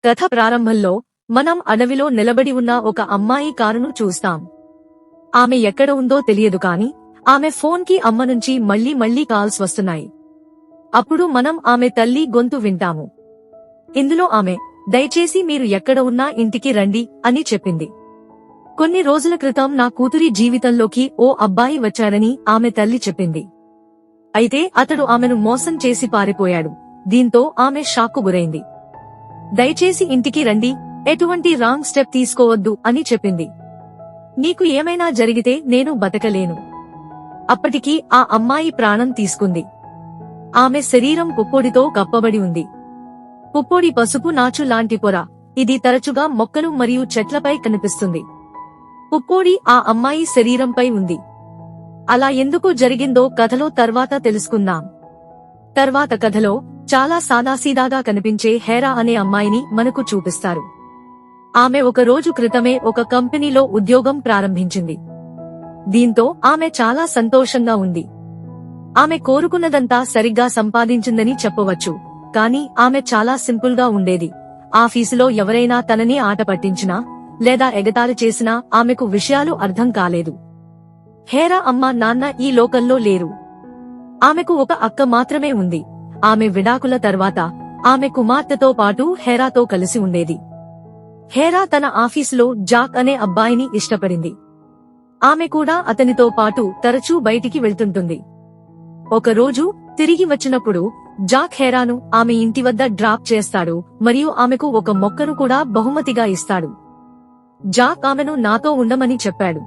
కథ ప్రారంభంలో మనం అడవిలో నిలబడి ఉన్న ఒక అమ్మాయి కారును చూస్తాం. ఆమె ఎక్కడ ఉందో తెలియదు కాని ఆమె ఫోన్ కి అమ్మ నుంచి మళ్లీ కాల్స్ వస్తున్నాయి. అప్పుడు మనం ఆమె తల్లి గొంతు వింటాము. ఇందులో ఆమె దయచేసి మీరు ఎక్కడ ఉన్నా ఇంటికి రండి అని చెప్పింది. కొన్ని రోజుల క్రితం నా కూతురి జీవితంలోకి ఓ అబ్బాయి వచ్చాడని ఆమె తల్లి చెప్పింది. అయితే అతడు ఆమెను మోసం చేసి పారిపోయాడు. దీంతో ఆమె షాక్కు గురైంది. దయచేసి ఇంటికి రండి, ఎటువంటి రాంగ్ స్టెప్ తీసుకోవద్దు అని చెప్పింది. నీకు ఏమైనా జరిగితే నేను బతకలేను. అప్పటికి ఆ అమ్మాయి ప్రాణం తీసుకుంది. ఆమె శరీరం పుప్పొడితో కప్పబడి ఉంది. పుప్పొడి పసుపు నాచు లాంటి పొర. ఇది తరచుగా మొక్కలు మరియు చెట్లపై కనిపిస్తుంది. పుప్పొడి ఆ అమ్మాయి శరీరంపై ఉంది. అలా ఎందుకు జరిగిందో కథలో తర్వాత తెలుసుకుందాం. తర్వాత కథలో చాలా సాదాసీదాగా కనిపించే హేరా అనే అమ్మాయిని మనకు చూపిస్తారు. ఆమె ఒక రోజు క్రితమే ఒక కంపెనీలో ఉద్యోగం ప్రారంభించింది. దీంతో ఆమె చాలా సంతోషంగా ఉంది. ఆమె కోరుకున్నదంతా సరిగ్గా సంపాదించిందని చెప్పవచ్చు. కానీ ఆమె చాలా సింపుల్ గా ఉండేది. ఆఫీసులో ఎవరైనా తనని ఆట పట్టించినా లేదా ఎగతాళి చేసినా ఆమెకు విషయాలు అర్థం కాలేదు. హేరా అమ్మ నాన్న ఈ లోకంలో లేరు. ఆమెకు ఒక అక్క మాత్రమే ఉంది. ఆమె విడాకుల తర్వాత ఆమె కుమార్తెతో పాటు హేరాతో కలిసి ఉండేది. హేరా తన ఆఫీసులో జాక్ అనే అబ్బాయిని ఇష్టపడింది. ఆమె కూడా అతనితో పాటు తరచూ బయటికి వెళ్తుంటుంది. ఒకరోజు తిరిగి వచ్చినప్పుడు జాక్ హేరాను ఆమె ఇంటి వద్ద డ్రాప్ చేస్తాడు మరియు ఆమెకు ఒక మొక్కను కూడా బహుమతిగా ఇస్తాడు. జాక్ ఆమెను నాతో ఉండమని చెప్పాడు.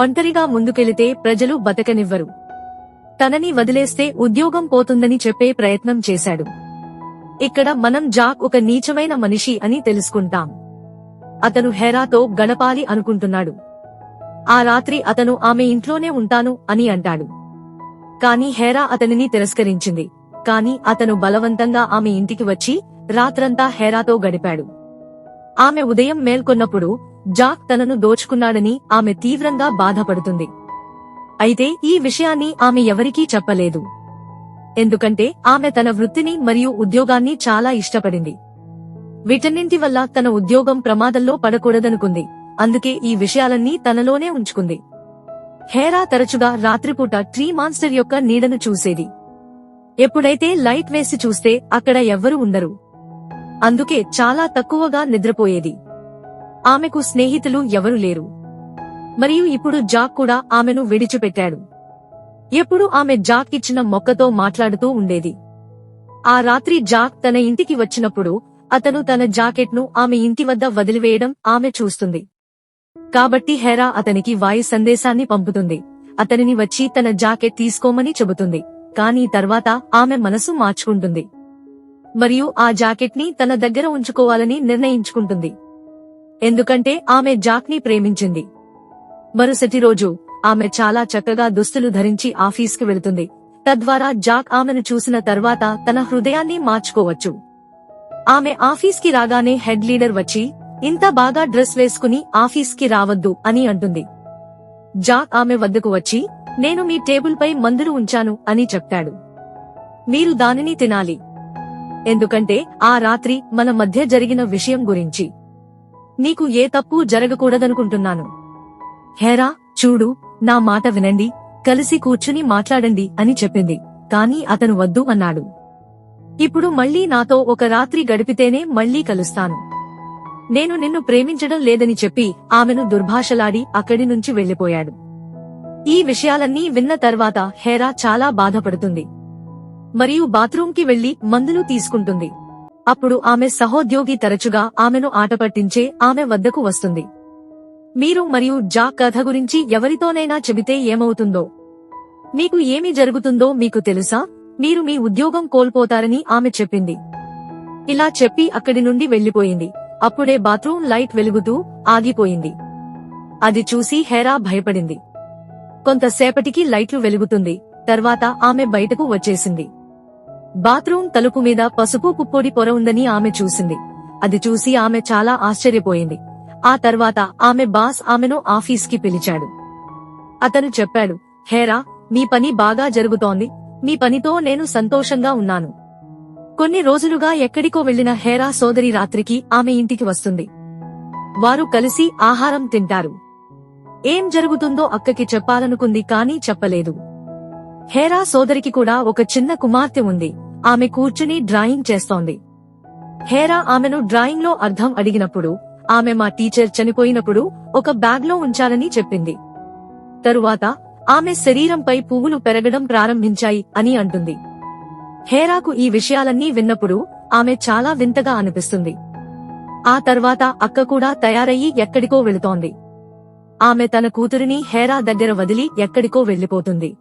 ఒంటరిగా ముందుకెళితే ప్రజలు బతకనివ్వరు. తనని వదిలేస్తే ఉద్యోగం పోతుందని చెప్పే ప్రయత్నం చేశాడు. ఇక్కడ మనం జాక్ ఒక నీచమైన మనిషి అని తెలుసుకుంటాం. అతను హేరాతో గడపాలి అనుకుంటున్నాడు. ఆ రాత్రి అతను ఆమె ఇంట్లోనే ఉంటాను అని అంటాడు. కాని హేరా అతనిని తిరస్కరించింది. కాని అతను బలవంతంగా ఆమె ఇంటికి వచ్చి రాత్రంతా హేరాతో గడిపాడు. ఆమె ఉదయం మేల్కొన్నప్పుడు జాక్ తనను దోచుకున్నాడని ఆమె తీవ్రంగా బాధపడుతుంది. అయితే ఈ విషయాన్ని ఆమె ఎవరికీ చెప్పలేదు. ఎందుకంటే ఆమె తన వృత్తిని మరియు ఉద్యోగాన్ని చాలా ఇష్టపడింది. వీటన్నింటి వల్ల తన ఉద్యోగం ప్రమాదంలో పడకూడదనుకుంది. అందుకే ఈ విషయాలన్నీ తనలోనే ఉంచుకుంది. హేరా తరచుగా రాత్రిపూట ట్రీ మాన్స్టర్ యొక్క నీడను చూసేది. ఎప్పుడైతే లైట్ వేసి చూస్తే అక్కడ ఎవ్వరూ ఉండరు. అందుకే చాలా తక్కువగా నిద్రపోయేది. ఆమెకు స్నేహితులు ఎవరూ లేరు. మరియు ఇప్పుడు జాక్ కూడా ఆమెను విడిచిపెట్టాడు. ఎప్పుడు ఆమె జాక్ ఇచ్చిన మొక్కతో మాట్లాడుతూ ఉండేది. ఆ రాత్రి జాక్ తన ఇంటికి వచ్చినప్పుడు అతను తన జాకెట్ను ఆమె ఇంటి వద్ద వదిలివేయడం ఆమె చూస్తుంది. కాబట్టి హేరా అతనికి వాయిస్ సందేశాన్ని పంపుతుంది. అతనిని వచ్చి తన జాకెట్ తీసుకోమని చెబుతుంది. కానీ తర్వాత ఆమె మనసు మార్చుకుంటుంది మరియు ఆ జాకెట్ ని తన దగ్గర ఉంచుకోవాలని నిర్ణయించుకుంటుంది. ఎందుకంటే ఆమె జాక్ ని ప్రేమించింది. మరుసటి రోజు ఆమె చాలా చక్కగా దుస్తులు ధరించి ఆఫీస్కి వెళుతుంది. తద్వారా జాక్ ఆమెను చూసిన తర్వాత తన హృదయాన్ని మార్చుకోవచ్చు. ఆమె ఆఫీస్కి రాగానే హెడ్ లీడర్ వచ్చి ఇంత బాగా డ్రెస్ వేసుకుని ఆఫీస్కి రావద్దు అని అంటుంది. జాక్ ఆమె వద్దకు వచ్చి నేను మీ టేబుల్ పై మందులు ఉంచాను అని చెప్తాడు. మీరు దానిని తినాలి. ఎందుకంటే ఆ రాత్రి మన మధ్య జరిగిన విషయం గురించి నీకు ఏ తప్పు జరగకూడదనుకుంటున్నాను. హేరా, చూడు, నా మాట వినండి, కలిసి కూర్చుని మాట్లాడండి అని చెప్పింది. కాని అతను వద్దు అన్నాడు. ఇప్పుడు మళ్లీ నాతో ఒక రాత్రి గడిపితేనే మళ్లీ కలుస్తాను. నేను నిన్ను ప్రేమించడం లేదని చెప్పి ఆమెను దుర్భాషలాడి అక్కడి నుంచి వెళ్లిపోయాడు. ఈ విషయాలన్నీ విన్న తర్వాత హేరా చాలా బాధపడుతుంది మరియు బాత్రూంకి వెళ్లి మందులు తీసుకుంటుంది. అప్పుడు ఆమె సహోద్యోగి తరచుగా ఆమెను ఆటపట్టించే ఆమె వద్దకు వస్తుంది. మీరు మరియు జాక్ కథ గురించి ఎవరితోనైనా చెబితే ఏమవుతుందో, మీకు ఏమి జరుగుతుందో మీకు తెలుసా? మీరు మీ ఉద్యోగం కోల్పోతారని ఆమె చెప్పింది. ఇలా చెప్పి అక్కడి నుండి వెళ్లిపోయింది. అప్పుడే బాత్రూం లైట్ వెలుగుతూ ఆగిపోయింది. అది చూసి హేరా భయపడింది. కొంతసేపటికి లైట్లు వెలుగుతుంది. తర్వాత ఆమె బయటకు వచ్చేసింది. బాత్రూం తలుపు మీద పసుపు పుప్పొడి పొర ఉందని ఆమె చూసింది. అది చూసి ఆమె చాలా ఆశ్చర్యపోయింది. ఆ తర్వాత ఆమె బాస్ ఆమెను ఆఫీస్కి పిలిచాడు. అతను చెప్పాడు, హేరా, మీ పని బాగా జరుగుతోంది. మీ పనితో నేను సంతోషంగా ఉన్నాను. కొన్ని రోజులుగా ఎక్కడికో వెళ్లిన హేరా సోదరి రాత్రికి ఆమె ఇంటికి వస్తుంది. వారు కలిసి ఆహారం తింటారు. ఏం జరుగుతుందో అక్కకి చెప్పాలనుకుంది కానీ చెప్పలేదు. హేరా సోదరికి కూడా ఒక చిన్న కుమార్తె ఉంది. ఆమె కూర్చుని డ్రాయింగ్ చేస్తోంది. హేరా ఆమెను డ్రాయింగ్ లో అర్థం అడిగినప్పుడు ఆమె మా టీచర్ చనిపోయినప్పుడు ఒక బ్యాగ్లో ఉంచాలని చెప్పింది. తరువాత ఆమె శరీరంపై పువ్వులు పెరగడం ప్రారంభించాయి అని అంటుంది. హేరాకు ఈ విషయాలన్నీ విన్నప్పుడు ఆమె చాలా వింతగా అనిపిస్తుంది. ఆ తర్వాత అక్క కూడా తయారయ్యి ఎక్కడికో వెళుతోంది. ఆమె తన కూతురిని హేరా దగ్గర వదిలి ఎక్కడికో వెళ్లిపోతుంది.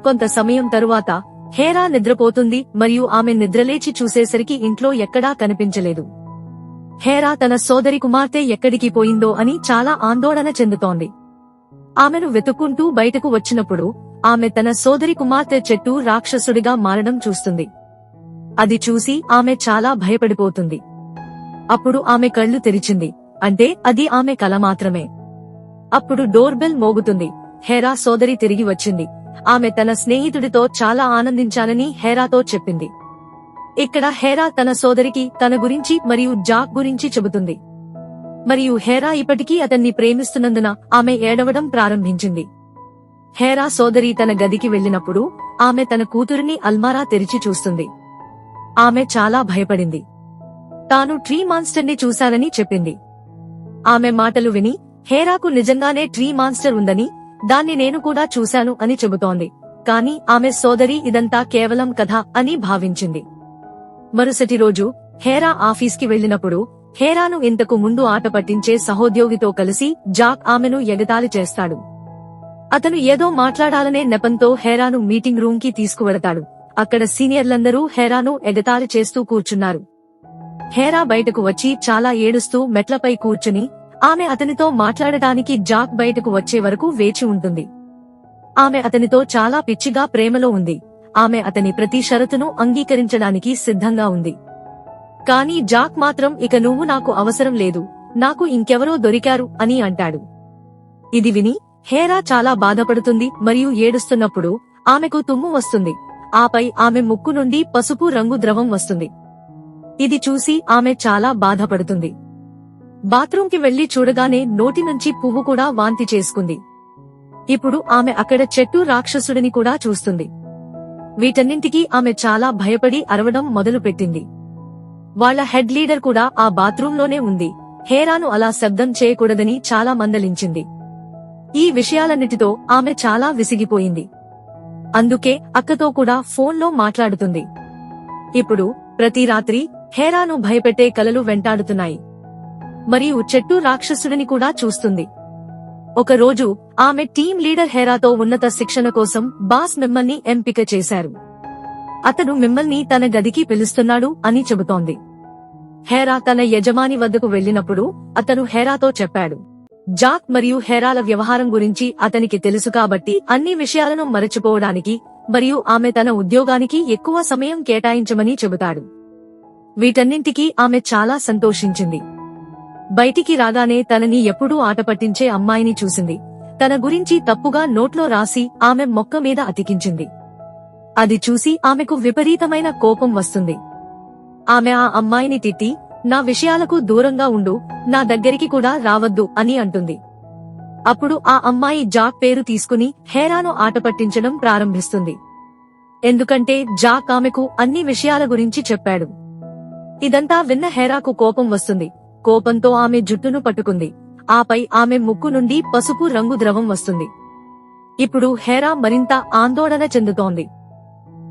కొంత సమయం తరువాత హేరా నిద్రపోతుంది మరియు ఆమె నిద్రలేచి చూసేసరికి ఇంట్లో ఎక్కడా కనిపించలేదు. హేరా తన సోదరి కుమార్తె ఎక్కడికి పోయిందో అని చాలా ఆందోళన చెందుతోంది. ఆమెను వెతుక్కుంటూ బయటకు వచ్చినప్పుడు ఆమె తన సోదరి కుమార్తె చెట్టు రాక్షసుడిగా మారడం చూస్తుంది. అది చూసి ఆమె చాలా భయపడిపోతుంది. అప్పుడు ఆమె కళ్ళు తెరిచింది. అంటే అది ఆమె కల మాత్రమే. అప్పుడు డోర్ బెల్ మోగుతుంది. హేరా సోదరి తిరిగి వచ్చింది. ఆమె తన స్నేహితుడితో చాలా ఆనందించాలని హేరాతో చెప్పింది. ఇక్కడ హేరా తన సోదరికి తన గురించి మరియు జాక్ గురించి చెబుతుంది. మరియు హేరా ఇప్పటికీ అతన్ని ప్రేమిస్తున్నందున ఆమె ఏడవడం ప్రారంభించింది. హేరా సోదరి తన గదికి వెళ్లినప్పుడు ఆమె తన కూతురిని అల్మారా తెరిచి చూస్తుంది. ఆమె చాలా భయపడింది. తాను ట్రీ మాన్స్టర్ని చూశానని చెప్పింది. ఆమె మాటలు విని హేరాకు నిజంగానే ట్రీ మాన్స్టర్ ఉందని, దాన్ని నేను కూడా చూశాను అని చెబుతోంది. కాని ఆమె సోదరి ఇదంతా కేవలం కథ అని భావించింది. మరుసటి రోజు హేరా ఆఫీస్కి వెళ్లినప్పుడు హేరాను ఇంతకు ముందు ఆట పట్టించే సహోద్యోగితో కలిసి జాక్ ఆమెను ఎగతాళి చేస్తాడు. అతను ఏదో మాట్లాడాలనే నెపంతో హేరాను మీటింగ్ రూమ్ కి తీసుకువెడతాడు. అక్కడ సీనియర్లందరూ హేరాను ఎగతాళి చేస్తూ కూర్చున్నారు. హేరా బయటకు వచ్చి చాలా ఏడుస్తూ మెట్లపై కూర్చుని ఆమె అతనితో మాట్లాడటానికి జాక్ బయటకు వచ్చే వరకు వేచి ఉంటుంది. ఆమె అతనితో చాలా పిచ్చిగా ప్రేమలో ఉంది. ఆమె అతని ప్రతి షరతును అంగీకరించడానికి సిద్ధంగా ఉంది. కానీ జాక్ మాత్రం ఇక నువ్వు నాకు అవసరం లేదు, నాకు ఇంకెవరో దొరికారు అని అంటాడు. ఇది విని హేరా చాలా బాధపడుతుంది మరియు ఏడుస్తున్నప్పుడు ఆమెకు తుమ్ము వస్తుంది. ఆపై ఆమె ముక్కు నుండి పసుపు రంగు ద్రవం వస్తుంది. ఇది చూసి ఆమె చాలా బాధపడుతుంది. బాత్రూంకి వెళ్లి చూడగానే నోటి నుంచి పువ్వు కూడా వాంతి చేసుకుంది. ఇప్పుడు ఆమె అక్కడ చెట్టు రాక్షసుడిని కూడా చూస్తుంది. వీటన్నింటికీ ఆమె చాలా భయపడి అరవడం మొదలుపెట్టింది. వాళ్ల హెడ్ లీడర్ కూడా ఆ బాత్రూంలోనే ఉంది. హేరాను అలా శబ్దం చేయకూడదని చాలా మందలించింది. ఈ విషయాలన్నిటితో ఆమె చాలా విసిగిపోయింది. అందుకే అక్కతో కూడా ఫోన్లో మాట్లాడుతుంది. ఇప్పుడు ప్రతి రాత్రి హేరాను భయపెట్టే కలలు వెంటాడుతున్నాయి. మరియు చెట్టు రాక్షసుడిని కూడా చూస్తుంది. ఒకరోజు ఆమె టీం లీడర్ హేరాతో ఉన్నత శిక్షణ కోసం బాస్ మిమ్మల్ని ఎంపిక చేశారు. అతను మిమ్మల్ని తన గదికి పిలుస్తున్నాడు అని చెబుతోంది. హేరా తన యజమాని వద్దకు వెళ్లినప్పుడు అతను హేరాతో చెప్పాడు. జాక్ మరియు హేరాల వ్యవహారం గురించి అతనికి తెలుసు కాబట్టి అన్ని విషయాలను మరచిపోవడానికి మరియు ఆమె తన ఉద్యోగానికి ఎక్కువ సమయం కేటాయించమని చెబుతాడు. వీటన్నింటికీ ఆమె చాలా సంతోషించింది. బయటికి రాగానే తనని ఎప్పుడూ ఆట పట్టించే అమ్మాయిని చూసింది. తన గురించి తప్పుగా నోట్లో రాసి ఆమె మొక్క మీద అతికించింది. అది చూసి ఆమెకు విపరీతమైన కోపం వస్తుంది. ఆమె ఆ అమ్మాయిని తిట్టి, నా విషయాలకు దూరంగా ఉండు, నా దగ్గరికి కూడా రావద్దు అని అంటుంది. అప్పుడు ఆ అమ్మాయి జాక్ పేరు తీసుకుని హేరాను ఆట పట్టించడం ప్రారంభిస్తుంది. ఎందుకంటే జాక్ ఆమెకు అన్ని విషయాల గురించి చెప్పాడు. ఇదంతా విన్న హేరాకు కోపం వస్తుంది. కోపంతో ఆమె జుట్టును పట్టుకుంది. ఆపై ఆమె ముక్కు నుండి పసుపు రంగు ద్రవం వస్తుంది. ఇప్పుడు హేరా మరింత ఆందోళన చెందుతోంది.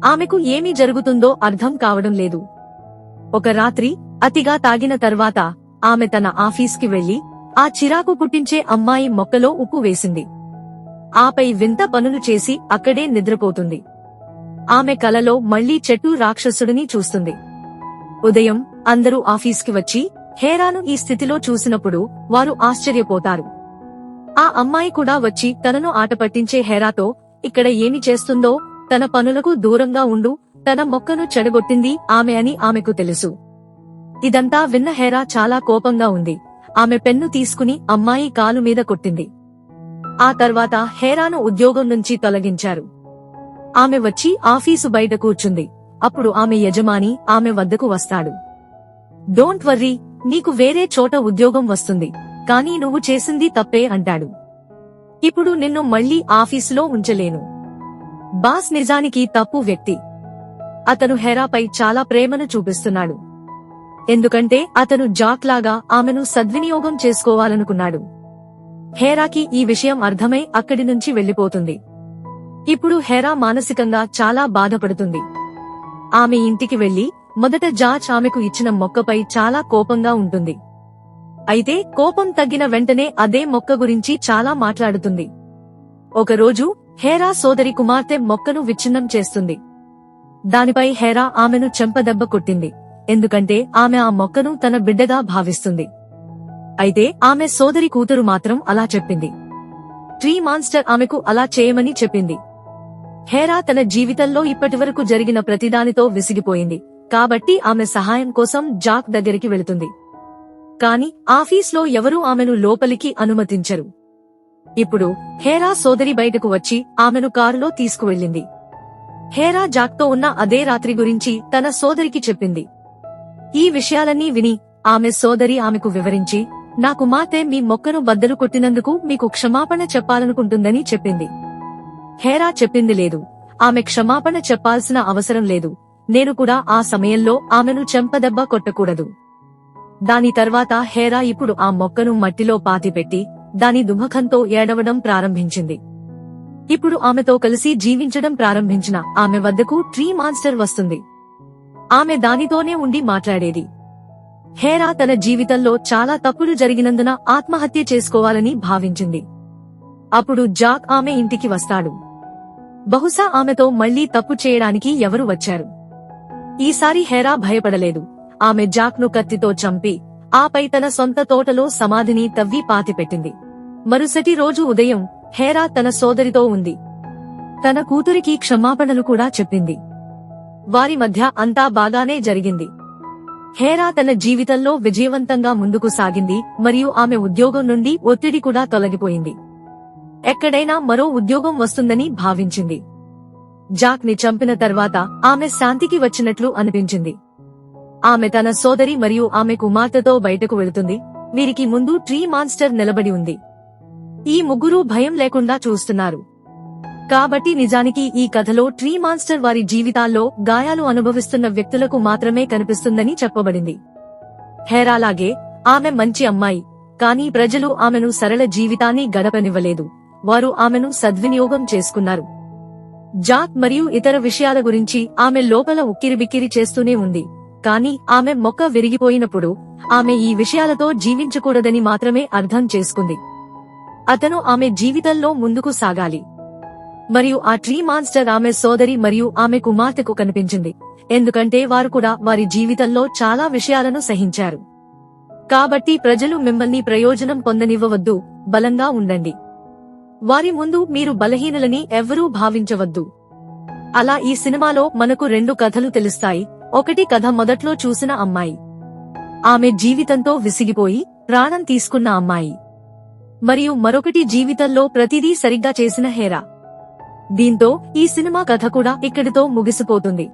ఆమెకు ఏమి జరుగుతుందో అర్థం కావడం లేదు. ఒక రాత్రి అతిగా తాగిన తర్వాత ఆమె తన ఆఫీస్కి వెళ్లి ఆ చిరాకు పుట్టించే అమ్మాయి మొక్కలో ఉప్పు వేసింది. ఆపై వింత పనులు చేసి అక్కడే నిద్రపోతుంది. ఆమె కలలో మళ్లీ చెట్టు రాక్షసుడిని చూస్తుంది. ఉదయం అందరూ ఆఫీస్కి వచ్చి హేరాను ఈ స్థితిలో చూసినప్పుడు వారు ఆశ్చర్యపోతారు. ఆ అమ్మాయి కూడా వచ్చి తనను ఆట పట్టించే హేరాతో ఇక్కడ ఏమి చేస్తుందో, తన పనులకు దూరంగా ఉండు, తన మొక్కను చెడగొట్టింది ఆమె అని ఆమెకు తెలుసు. ఇదంతా విన్న హేరా చాలా కోపంగా ఉంది. ఆమె పెన్ను తీసుకుని అమ్మాయి కాలు మీద కొట్టింది. ఆ తర్వాత హేరాను ఉద్యోగం నుంచి తొలగించారు. ఆమె వచ్చి ఆఫీసు బయట కూర్చుంది. అప్పుడు ఆమె యజమాని ఆమె వద్దకు వస్తాడు. డోంట్ వర్రీ, నీకు వేరే చోట ఉద్యోగం వస్తుంది, కానీ నువ్వు చేసింది తప్పే అంటాడు. ఇప్పుడు నిన్ను మళ్లీ ఆఫీసులో ఉంచలేను. బాస్ నిజానికి తప్పు వ్యక్తి. అతను హెరాపై చాలా ప్రేమను చూపిస్తున్నాడు. ఎందుకంటే అతను జాక్ లాగా ఆమెను సద్వినియోగం చేసుకోవాలనుకున్నాడు. హెరాకి ఈ విషయం అర్థమై అక్కడి నుంచి వెళ్లిపోతుంది. ఇప్పుడు హెరా మానసికంగా చాలా బాధపడుతుంది. ఆమె ఇంటికి వెళ్లి మొదట జార్జ్ ఆమెకు ఇచ్చిన మొక్కపై చాలా కోపంగా ఉంటుంది. అయితే కోపం తగ్గిన వెంటనే అదే మొక్క గురించి చాలా మాట్లాడుతుంది. ఒకరోజు హెరా సోదరి కుమార్తె మొక్కను విచ్ఛిన్నం చేస్తుంది. దానిపై హెరా ఆమెను చెంపదెబ్బ కొట్టింది, ఎందుకంటే ఆమె ఆ మొక్కను తన బిడ్డగా భావిస్తుంది. అయితే ఆమె సోదరి కూతురు మాత్రం అలా చెప్పింది. ట్రీ మాన్స్టర్ ఆమెకు అలా చేయమని చెప్పింది. హెరా తన జీవితంలో ఇప్పటివరకు జరిగిన ప్రతిదానితో విసిగిపోయింది, కాబట్టి ఆమె సహాయం కోసం జాక్ దగ్గరికి వెళుతుంది. కాని ఆఫీస్లో ఎవరూ ఆమెను లోపలికి అనుమతించరు. ఇప్పుడు హెరా సోదరి బయటకు వచ్చి ఆమెను కారులో తీసుకువెళ్ళింది. హెరా జాక్తో ఉన్న అదే రాత్రి గురించి తన సోదరికి చెప్పింది. ఈ విషయాలన్నీ విని ఆమె సోదరి ఆమెకు వివరించి, నా కుమార్తె మీ మొక్కను బద్దలు కొట్టినందుకు మీకు క్షమాపణ చెప్పాలనుకుంటుందని చెప్పింది. హెరా చెప్పింది లేదు, ఆమె క్షమాపణ చెప్పాల్సిన అవసరం లేదు, నేను కూడా ఆ సమయంలో ఆమెను చెంపదెబ్బ కొట్టకూడదు. దాని తర్వాత హెరా ఇప్పుడు ఆ మొక్కను మట్టిలో పాతిపెట్టి దాని దుఃఖంతో ఏడవడం ప్రారంభించింది. ఇప్పుడు ఆమెతో కలిసి జీవించడం ప్రారంభించిన ఆమె వద్దకు ట్రీ మాన్స్టర్ వస్తుంది. ఆమె దానితోనే ఉండి మాట్లాడేది. హెరా తన జీవితంలో చాలా తప్పులు జరిగినందున ఆత్మహత్య చేసుకోవాలని భావించింది. అప్పుడు జాక్ ఆమె ఇంటికి వస్తాడు. బహుశా ఆమెతో మళ్లీ తప్పు చేయడానికి ఎవరు వచ్చారు. ఈసారి హెరా భయపడలేదు. ఆమె జాక్ను కత్తితో చంపి ఆపై తన సొంత తోటలో సమాధిని తవ్వి పాతిపెట్టింది. మరుసటి రోజు ఉదయం హెరా తన సోదరితో ఉంది. తన కూతురికి క్షమాపణలు కూడా చెప్పింది. వారి మధ్య అంతా బాగానే జరిగింది. హెరా తన జీవితంలో విజయవంతంగా ముందుకు సాగింది మరియు ఆమె ఉద్యోగం నుండి ఒత్తిడి కూడా తొలగిపోయింది. ఎక్కడైనా మరో ఉద్యోగం వస్తుందని భావించింది. జాక్ ని చంపిన తర్వాత ఆమె శాంతికి వచ్చినట్లు అనిపించింది. ఆమె తన సోదరి మరియు ఆమె కుమార్తెతో బయటకు వెళుతుంది. వీరికి ముందు ట్రీ మాన్స్టర్ నిలబడి ఉంది. ఈ ముగ్గురూ భయం లేకుండా చూస్తున్నారు. కాబట్టి నిజానికి ఈ కథలో ట్రీ మాన్స్టర్ వారి జీవితాల్లో గాయాలు అనుభవిస్తున్న వ్యక్తులకు మాత్రమే కనిపిస్తుందని చెప్పబడింది. హెరాలాగే ఆమె మంచి అమ్మాయి, కానీ ప్రజలు ఆమెను సరళ జీవితాన్ని గడపనివ్వలేదు. వారు ఆమెను సద్వినియోగం చేసుకున్నారు. జాక్ మరియు ఇతర విషయాల గురించి ఆమె లోపల ఉక్కిరిబిక్కిరి చేస్తూనే ఉంది. కానీ ఆమె మొక్క విరిగిపోయినప్పుడు ఆమె ఈ విషయాలతో జీవించకూడదని మాత్రమే అర్థం చేసుకుంది. అతను ఆమె జీవితంలో ముందుకు సాగాలి. మరియు ఆ ట్రీ మాన్స్టర్ ఆమె సోదరి మరియు ఆమె కుమార్తెకు కనిపించింది, ఎందుకంటే వారు కూడా వారి జీవితంలో చాలా విషయాలను సహించారు. కాబట్టి ప్రజలు మిమ్మల్ని ప్రయోజనం పొందనివ్వవద్దు, బలంగా ఉండండి. వారి ముందు మీరు బలహీనులని ఎవ్వరూ భావించవద్దు. అలా ఈ సినిమాలో మనకు రెండు కథలు తెలుస్తాయి. ఒకటి కథ మొదట్లో చూసిన అమ్మాయి, ఆమె జీవితంతో విసిగిపోయి ప్రాణం తీసుకున్న అమ్మాయి, మరియు మరొకటి జీవితంలో ప్రతిదీ సరిగ్గా చేసిన హెరా. దీంతో ఈ సినిమా కథ కూడా ఇక్కడితో ముగిసిపోతుంది.